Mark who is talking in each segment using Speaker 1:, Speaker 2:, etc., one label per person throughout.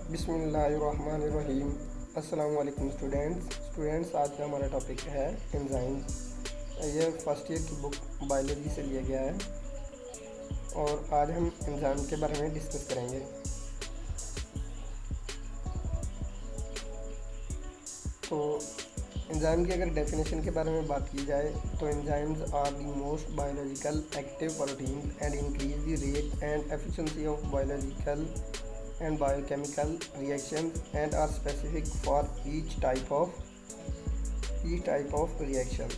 Speaker 1: बिस्मिल्लाहिर्रहमानिर्रहीम। अस्सलाम वालेकुम स्टूडेंट्स। आज का हमारा टॉपिक है एंजाइम्स। ये फर्स्ट ईयर की बुक बायोलॉजी से लिया गया है और आज हम एंजाइम के बारे में डिस्कस करेंगे। तो एंजाइम की अगर डेफिनेशन के बारे में बात की जाए तो enzymes are the most biological active protein and increase the rate and efficiency of biological and biochemical reactions and are specific for each type of reaction।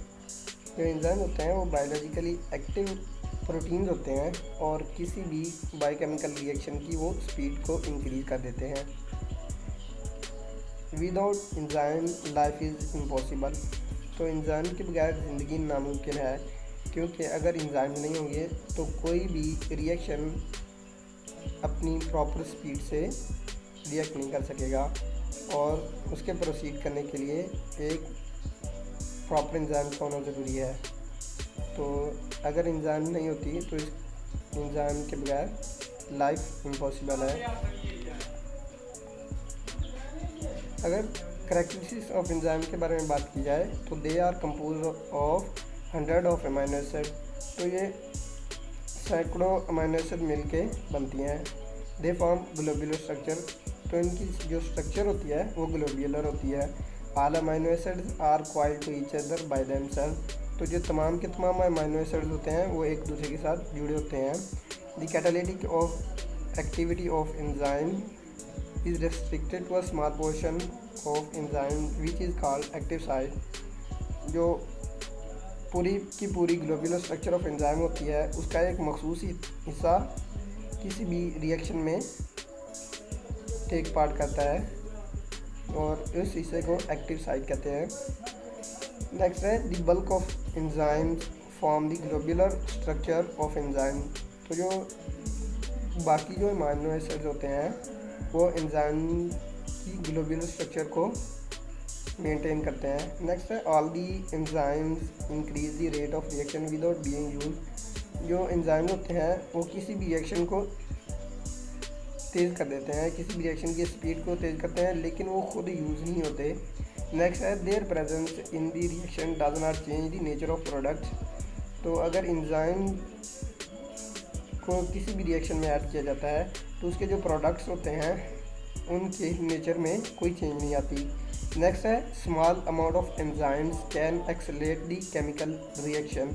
Speaker 1: जो एंजाइम होते हैं वो बायोलॉजिकली एक्टिव प्रोटीन्स होते हैं और किसी भी बायोकेमिकल रिएक्शन की वो स्पीड को इंक्रीज कर देते हैं। Without enzyme life is impossible. तो एंजाइम के बगैर ज़िंदगी नामुमकिन है, क्योंकि अगर एंजाइम नहीं होंगे तो कोई भी रिएक्शन अपनी प्रॉपर स्पीड से रिएक्ट नहीं कर सकेगा और उसके प्रोसीड करने के लिए एक प्रॉपर एंजाइम का होना ज़रूरी है। तो अगर एंजाइम नहीं होती तो इस एंजाइम के बगैर लाइफ इम्पॉसिबल है। अगर करैक्टरिस्टिक्स ऑफ एंजाइम के बारे में बात की जाए तो they are compose of 100 of amino acid. तो ये सैकड़ों अमाइनो एसिड मिल के बनती हैं। They form globular structure. तो इनकी जो स्ट्रक्चर होती है वो ग्लोब्यूलर होती है। All amino acids are coiled to each other by themself. तो जो तमाम के तमाम अमाइनो एसिड्स होते हैं वो एक दूसरे के साथ जुड़े होते हैं। The catalytic of activity of enzyme is restricted to a small portion of enzyme which is called active site. जो पूरी की पूरी ग्लोब्यूलर स्ट्रक्चर ऑफ एंजाइम होती है उसका एक मखसूस हिस्सा किसी भी रिएक्शन में टेक पार्ट करता है और इस हिस्से को एक्टिव साइट कहते हैं। नेक्स्ट है the bulk of enzymes form the globular structure of enzyme. तो जो बाकी जो अमाइनो एसिड्स होते हैं वो एंजाइम की ग्लोब्यूलर स्ट्रक्चर को मेंटेन करते हैं। नेक्स्ट है all the enzymes increase the rate of reaction without being use. जो एंजाइम होते हैं वो किसी भी रिएक्शन को तेज़ कर देते हैं, किसी भी रिएक्शन की स्पीड को तेज़ करते हैं, लेकिन वो खुद यूज़ नहीं होते। नेक्स्ट है there presence in the reaction does not change the nature of product. तो अगर एंजाइम को किसी भी रिएक्शन में ऐड किया जाता है तो उसके जो प्रोडक्ट्स होते हैं उनके नेचर में कोई चेंज नहीं आती। नेक्स्ट है small amount of enzymes can accelerate the chemical reaction.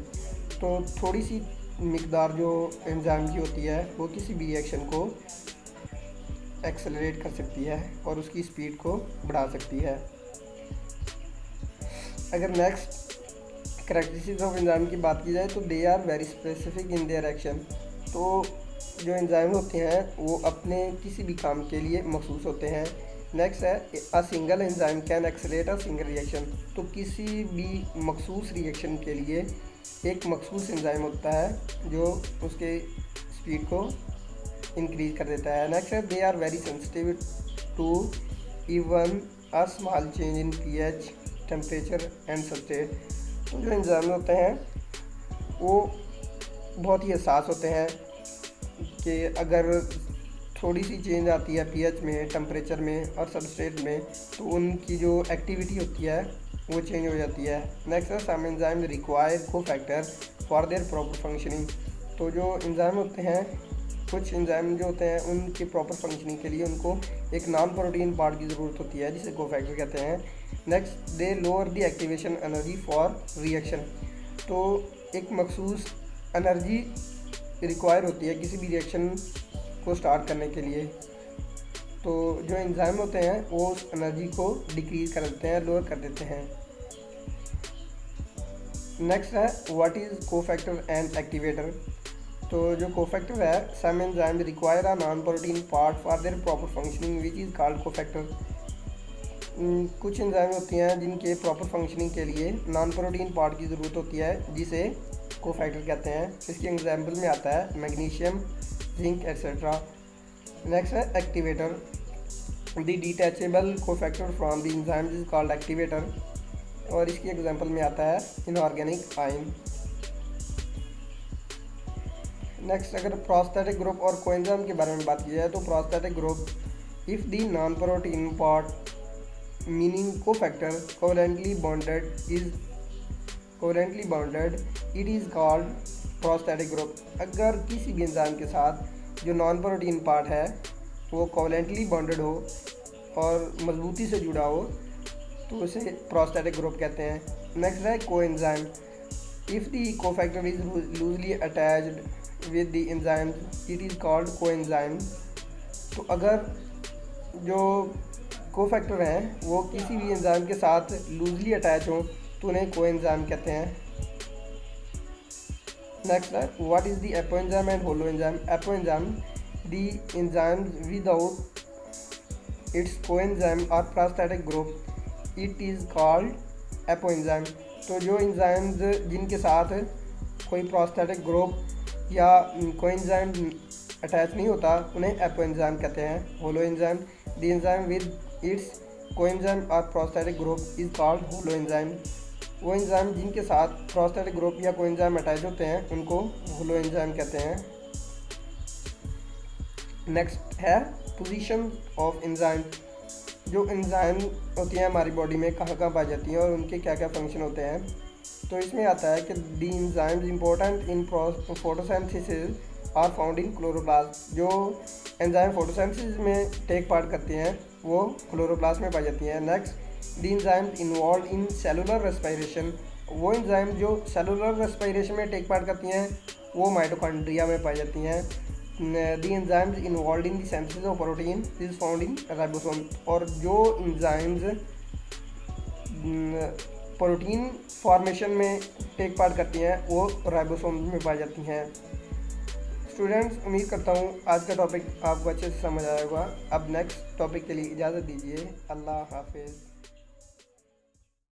Speaker 1: तो थोड़ी सी मिकदार जो एंजाइम की होती है वो किसी भी रिएक्शन को एक्सेलरेट कर सकती है और उसकी स्पीड को बढ़ा सकती है। अगर नेक्स्ट करैक्टरिस्टिक्स ऑफ एंजाइम की बात की जाए तो they are very specific in their action. तो जो एंजाइम होते हैं वो अपने किसी भी काम के लिए मखसूस होते हैं। नेक्स्ट है a single enzyme can accelerate a single reaction. तो किसी भी मखसूस रिएक्शन के लिए एक मखसूस एंजाइम होता है जो उसके स्पीड को इंक्रीज कर देता है। नेक्स्ट है they are very sensitive to even a small change in pH, temperature and substrate. तो जो एंजाइम होते हैं वो बहुत ही हसास होते हैं कि अगर थोड़ी सी चेंज आती है पीएच में, टेम्परेचर में और सबस्ट्रेट में तो उनकी जो एक्टिविटी होती है वो चेंज हो जाती है। नेक्स्ट है some enzyme require cofactor for their proper functioning. तो जो एंजाइम होते हैं, कुछ एंजाइम जो होते हैं उनकी प्रॉपर फंक्शनिंग के लिए उनको एक नॉन प्रोटीन पार्ट की ज़रूरत होती है जिसे कोफैक्टर कहते हैं। Next they lower the activation energy for reaction. तो एक मखसूस एनर्जी रिक्वायर होती है किसी भी रिएक्शन को स्टार्ट करने के लिए। तो जो एंजाइम होते हैं वो उस एनर्जी को डिक्रीज कर देते हैं, लोअर कर देते हैं। नेक्स्ट है what is cofactor and activator. तो जो कोफैक्टर है some enzyme require a non protein part for their proper functioning which is called cofactor. कुछ एंजाइम होती हैं जिनके प्रॉपर फंक्शनिंग के लिए नॉन प्रोटीन पार्ट की ज़रूरत होती है जिसे कोफैक्टर कहते हैं। इसकी एग्जाम्पल में आता है मैग्नीशियम, जिंक एट्सेट्रा। नेक्स्ट है activator. The detachable cofactor from the enzyme is called activator और इसकी एग्जांपल में आता है इनऑर्गेनिक आयन। नेक्स्ट अगर प्रोस्थेटिक ग्रुप और कोएंजाइम के बारे में बात की जाए तो prosthetic group if the non protein part meaning cofactor covalently bonded it is called prosthetic group. अगर किसी भी एंजाइम के साथ जो नॉन प्रोटीन पार्ट है वो कोवेलेंटली बॉन्डेड हो और मजबूती से जुड़ा हो तो उसे प्रोस्थेटिक ग्रुप कहते हैं। नेक्स्ट है coenzyme. If the cofactor is loosely attached with the enzyme it is called coenzyme. तो अगर जो कोफैक्टर हैं वो किसी भी एंजाइम के साथ लूजली अटैच हो तो उन्हें कोएंजाइम कहते हैं। नेक्स्ट है what is the apoenzyme and holoenzyme. Apoenzyme the enzyme without its coenzyme और prosthetic group it is called apoenzyme. तो जो एंजाइम्स जिनके साथ कोई प्रोस्थेटिक ग्रुप या कोएंजाइम अटैच नहीं होता उन्हें एपोएंजाइम कहते हैं। Holoenzyme the enzyme with its coenzyme और prosthetic group is called holoenzyme. वो एंजाइम जिनके साथ प्रोस्थेटिक ग्रुप या कोएंजाइम अटैच होते हैं उनको होलोएंजाइम कहते हैं। नेक्स्ट है पोजीशन ऑफ एंजाइम। जो एंजाइम होती हैं हमारी बॉडी में कहाँ कहाँ पाई जाती हैं और उनके क्या क्या फंक्शन होते हैं। तो इसमें आता है कि the enzymes important in photosynthesis are found in chloroplast. जो एंजाइम फोटोसिंथेसिस में टेक पार्ट करती हैं वो क्लोरोप्लास्ट में पाई जाती हैं। Next the enzymes involve in cellular respiration. वो एंजाइम जो सेलुलर रेस्पिरेशन में टेक पार्ट करती हैं वो माइटोकॉन्ड्रिया में पाई जाती हैं। The enzymes involve in the synthesis of protein is found in ribosome. और जो एंजाइम्स प्रोटीन फॉर्मेशन में टेक पार्ट करती हैं वो राइबोसोम में पाई जाती हैं। स्टूडेंट्स उम्मीद करता हूँ आज का टॉपिक आपको अच्छे से समझ आया होगा। अब नेक्स्ट टॉपिक के लिए इजाज़त दीजिए। अल्लाह हाफिज़।